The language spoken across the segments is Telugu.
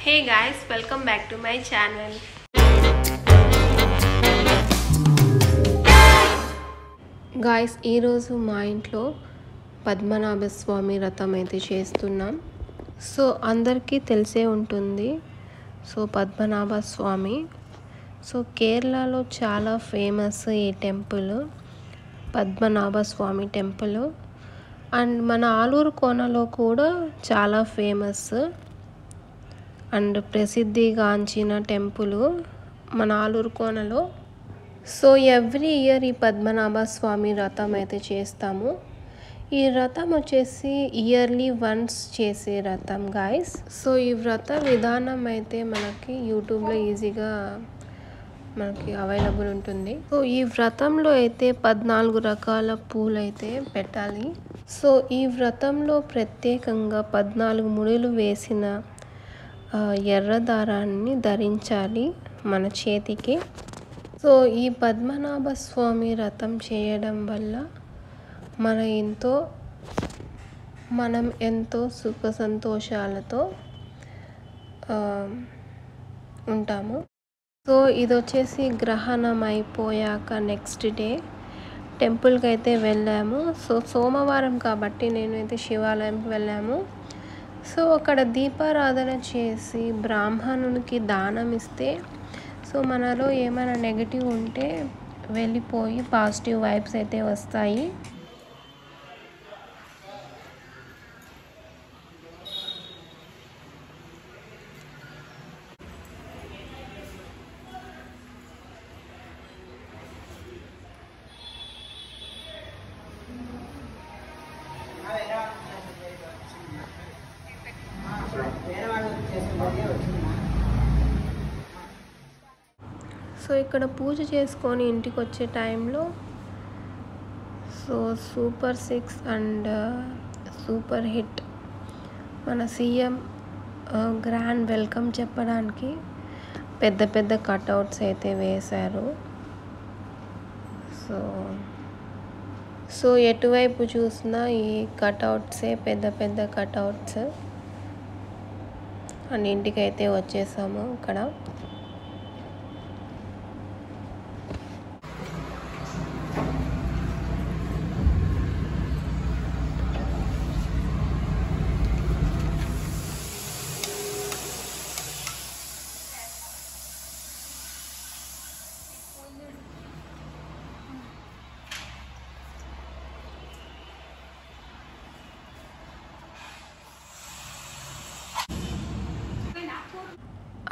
Hey guys, welcome back to my channel. Guys, ఈ రోజు మా ఇంట్లో పద్మనాభ స్వామి వ్రతం అయితే చేస్తున్నాం. సో అందరికీ తెలిసే ఉంటుంది. సో పద్మనాభ స్వామి కేరళలో చాలా ఫేమస్ ఈ temple, Padmanabha Swamy temple. And మన ఆలూరు కోనలో కూడా చాలా ఫేమస్ అండ్ ప్రసిద్ధిగాంచిన టెంపుల్ మన ఆలూరు కోనలో. సో ఎవ్రీ ఇయర్ ఈ పద్మనాభ స్వామి వ్రతం అయితే చేస్తాము. ఈ వ్రతం వచ్చేసి ఇయర్లీ వన్స్ చేసే వ్రతం గాయస్. సో ఈ వ్రత విధానం అయితే మనకి యూట్యూబ్లో ఈజీగా మనకి అవైలబుల్ ఉంటుంది. సో ఈ వ్రతంలో అయితే 14 రకాల పూలు అయితే పెట్టాలి. సో ఈ వ్రతంలో ప్రత్యేకంగా 14 ముడులు వేసిన ఎర్ర దారాన్ని ధరించాలి మన చేతికి. సో ఈ పద్మనాభ స్వామి వ్రతం చేయడం వల్ల మనం ఎంతో సుఖ సంతోషాలతో ఉంటాము. సో ఇది వచ్చేసి గ్రహణం అయిపోయాక నెక్స్ట్ డే టెంపుల్కి అయితే వెళ్ళాము. సో సోమవారం కాబట్టి నేనైతే శివాలయంకి వెళ్ళాము. సో అక్కడ దీపారాధన చేసి బ్రాహ్మణునికి దానం ఇస్తే సో మనలో ఏమైనా నెగిటివ్ ఉంటే వెళ్ళిపోయి పాజిటివ్ వైబ్స్ అయితే వస్తాయి. సో ఇక్కడ పూజ చేసుకొని ఇంటికి వచ్చే టైంలో so super 6 and super hit మన సీఎం గ్రాండ్ వెల్కమ్ చెప్పడానికి పెద్ద పెద్ద కట్అవుట్స్ అయితే వేశారు. సో ఎటువైపు చూసినా ఈ కట్అవుట్సే, పెద్ద పెద్ద కట్అవుట్స్. అండ్ ఇంటికైతే వచ్చేసాము. ఇక్కడ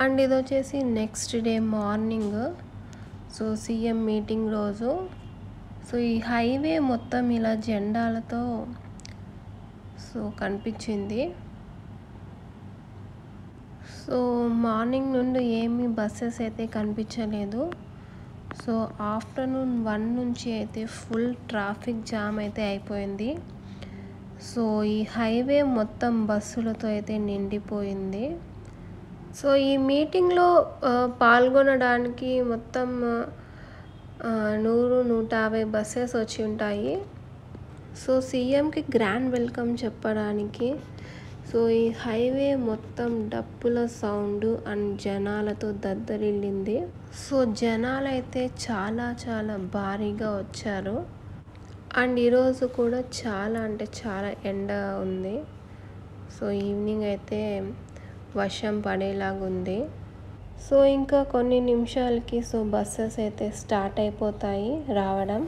అండ్ ఇది వచ్చేసి next day morning so CM meeting రోజు. సో ఈ హైవే మొత్తం ఇలా జెండాలతో సో కనిపించింది. సో మార్నింగ్ నుండి ఏమీ బస్సెస్ అయితే కనిపించలేదు. సో ఆఫ్టర్నూన్ 1 నుంచి అయితే ఫుల్ ట్రాఫిక్ జామ్ అయితే అయిపోయింది. సో ఈ హైవే మొత్తం బస్సులతో అయితే నిండిపోయింది. సో ఈ మీటింగ్లో పాల్గొనడానికి మొత్తం 100-150 బస్సెస్ వచ్చి ఉంటాయి. సో సీఎంకి గ్రాండ్ వెల్కమ్ చెప్పడానికి సో ఈ హైవే మొత్తం డప్పుల సౌండ్ అండ్ జనాలతో దద్దరిల్లింది. సో జనాలు అయితే చాలా చాలా భారీగా వచ్చారు. అండ్ ఈరోజు కూడా చాలా అంటే చాలా ఎండ ఉంది. సో ఈవినింగ్ అయితే వర్షం పడేలాగుంది. సో ఇంకా కొన్ని నిమిషాలకి సో బస్సెస్ అయితే స్టార్ట్ అయిపోతాయి రావడం.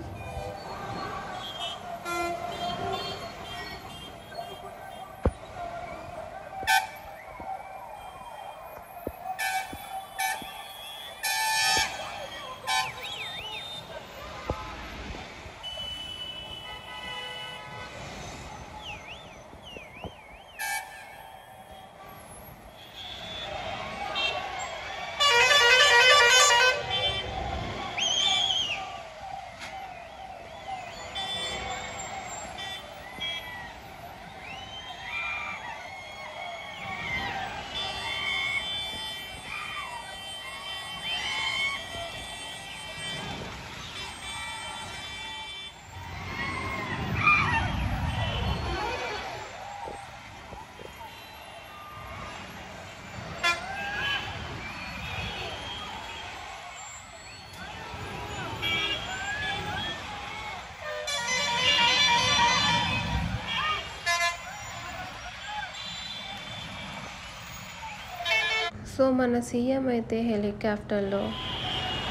సో మన సీఎం అయితే హెలికాప్టర్లో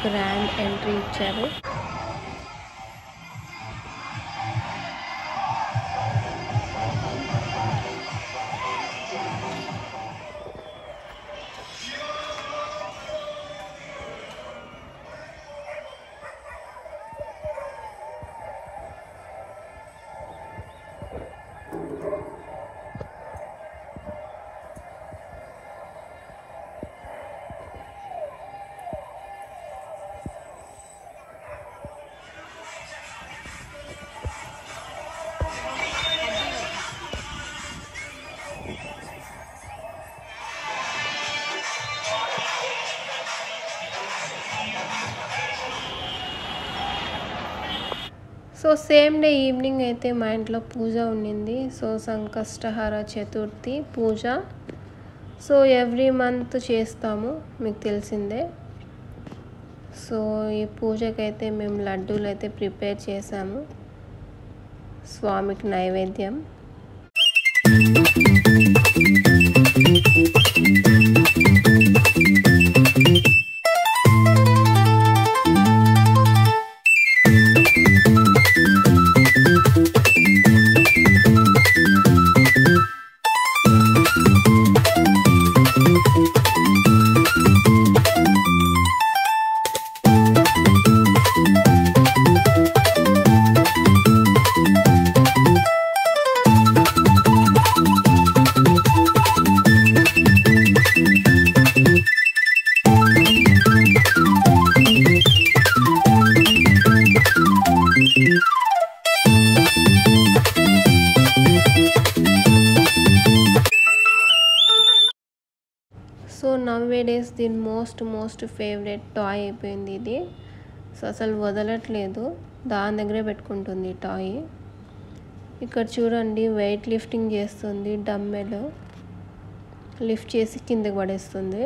గ్రాండ్ ఎంట్రీ ఇచ్చారు. సో సేమ్ డే ఈవినింగ్ అయితే మా ఇంట్లో పూజ ఉండింది. సో సంకష్టహర చతుర్థి పూజ. సో ఎవ్రీ మంత్ చేస్తాము, మీకు తెలిసిందే. సో ఈ పూజకైతే మేము లడ్డూలు అయితే ప్రిపేర్ చేసాము, స్వామికి నైవేద్యం. సో నవ్వేడేస్ దీని మోస్ట్ ఫేవరెట్ టాయ్ అయిపోయింది ఇది. సో అసలు వదలట్లేదు, దాని దగ్గరే పెట్టుకుంటుంది టాయ్. ఇక్కడ చూడండి, వెయిట్ లిఫ్టింగ్ చేస్తుంది, డంబెల్ లిఫ్ట్ చేసి కిందకి పడేస్తుంది.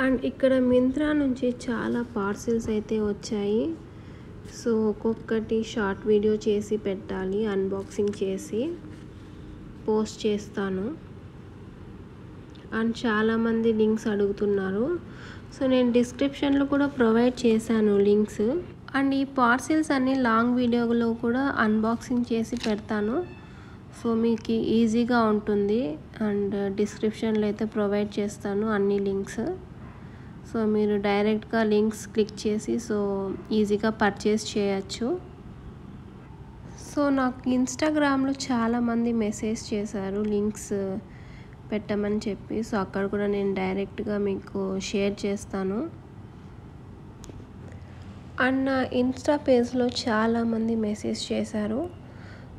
అండ్ ఇక్కడ మింత్రా నుంచి చాలా పార్సిల్స్ అయితే వచ్చాయి. సో ఒక్కొక్కటి షార్ట్ వీడియో చేసి పెట్టాలి, అన్బాక్సింగ్ చేసి పోస్ట్ చేస్తాను. అండ్ చాలామంది లింక్స్ అడుగుతున్నారు. సో నేను డిస్క్రిప్షన్లో కూడా ప్రొవైడ్ చేశాను లింక్స్. అండ్ ఈ పార్సిల్స్ అన్ని లాంగ్ వీడియోలో కూడా అన్బాక్సింగ్ చేసి పెడతాను. సో మీకు ఈజీగా ఉంటుంది. అండ్ డిస్క్రిప్షన్లో అయితే ప్రొవైడ్ చేస్తాను అన్ని లింక్స్. సో మీరు డైరెక్ట్గా లింక్స్ క్లిక్ చేసి సో ఈజీగా పర్చేస్ చేయొచ్చు. సో నాకు ఇన్స్టాగ్రామ్లో చాలామంది మెసేజ్ చేశారు లింక్స్ పెట్టమని చెప్పి. సో అక్కడ కూడా నేను డైరెక్ట్గా మీకు షేర్ చేస్తాను. అండ్ నా ఇన్స్టా పేజ్లో చాలామంది మెసేజ్ చేశారు.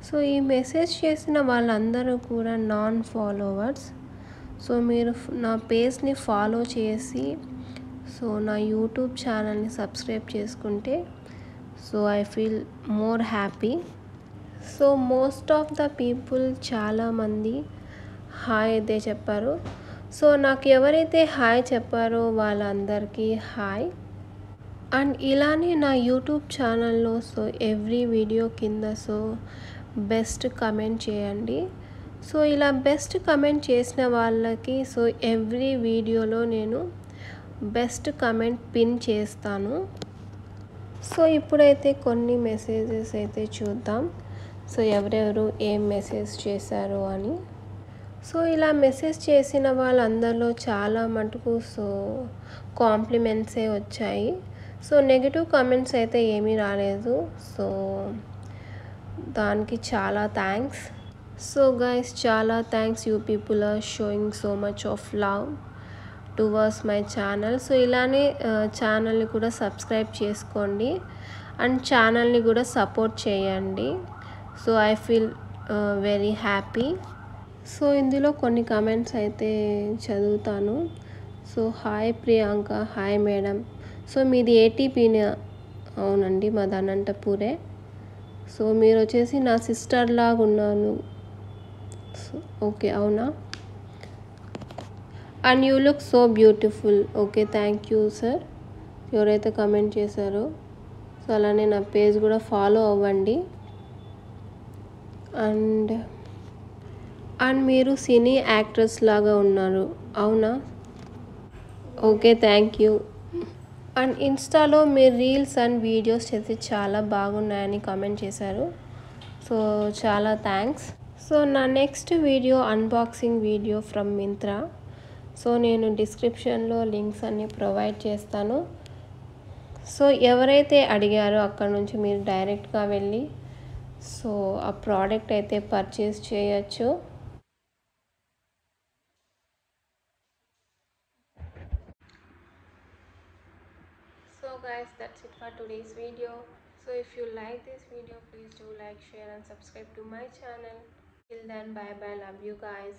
సో ఈ మెసేజ్ చేసిన వాళ్ళందరూ కూడా నాన్ ఫాలోవర్స్. సో మీరు నా పేజ్ని ఫాలో చేసి సో నా యూట్యూబ్ ఛానల్ని సబ్స్క్రైబ్ చేసుకుంటే so I feel more happy. So most of the people చాలామంది హాయ్ అయితే చెప్పారు. సో నాకు ఎవరైతే హాయ్ చెప్పారో వాళ్ళందరికీ హాయ్. అండ్ ఇలానే నా యూట్యూబ్ ఛానల్లో సో ఎవ్రీ వీడియో కింద సో బెస్ట్ కమెంట్ చేయండి. సో ఇలా బెస్ట్ కమెంట్ చేసిన వాళ్ళకి సో ఎవ్రీ వీడియోలో నేను బెస్ట్ కమెంట్ పిన్ చేస్తాను. సో ఇప్పుడైతే కొన్ని మెసేజెస్ అయితే చూద్దాం. సో ఎవరెవరు ఏం మెసేజ్ చేశారో అని. సో ఇలా మెసేజ్ చేసిన వాళ్ళందరిలో చాలా మటుకు సో కాంప్లిమెంట్సే వచ్చాయి. సో నెగిటివ్ కామెంట్స్ అయితే ఏమీ రాలేదు. సో దానికి చాలా థ్యాంక్స్. సో గైస్, చాలా thanks. You people are showing so much of love towards my channel. So ఇలానే ఛానల్ని కూడా సబ్స్క్రైబ్ చేసుకోండి అండ్ ఛానల్ని కూడా సపోర్ట్ చేయండి. So I feel very happy. So ఇందులో కొన్ని కామెంట్స్ అయితే చదువుతాను. So hi Priyanka, hi madam. So మీది ఏటీపీనే? అవునండి, మాది అనంతపూరే. సో మీరు వచ్చేసి నా సిస్టర్ లాగా ఉన్నాను. ఓకే, అవునా? And you look so beautiful. Okay, thank you sir, ఎవరైతే కమెంట్ చేశారో. సో అలానే నా పేజ్ కూడా ఫాలో అవ్వండి. అండ్ మీరు సినీ యాక్ట్రెస్ లాగా ఉన్నారు. అవునా? Okay, thank you. అండ్ ఇన్స్టాలో మీ రీల్స్ అండ్ వీడియోస్ చేసి చాలా బాగున్నాయని కామెంట్ చేశారు. సో చాలా థ్యాంక్స్. సో నా next video unboxing video from Myntra. So నేను డిస్క్రిప్షన్లో లింక్స్ అన్నీ ప్రొవైడ్ చేస్తాను. సో ఎవరైతే అడిగారో అక్కడ నుంచి మీరు డైరెక్ట్గా వెళ్ళి సో ఆ ప్రోడక్ట్ అయితే పర్చేస్ చేయొచ్చు. So guys, that's it for today's video. So if you like this video, please do like, share and subscribe to my channel. Till then, bye bye, love you guys.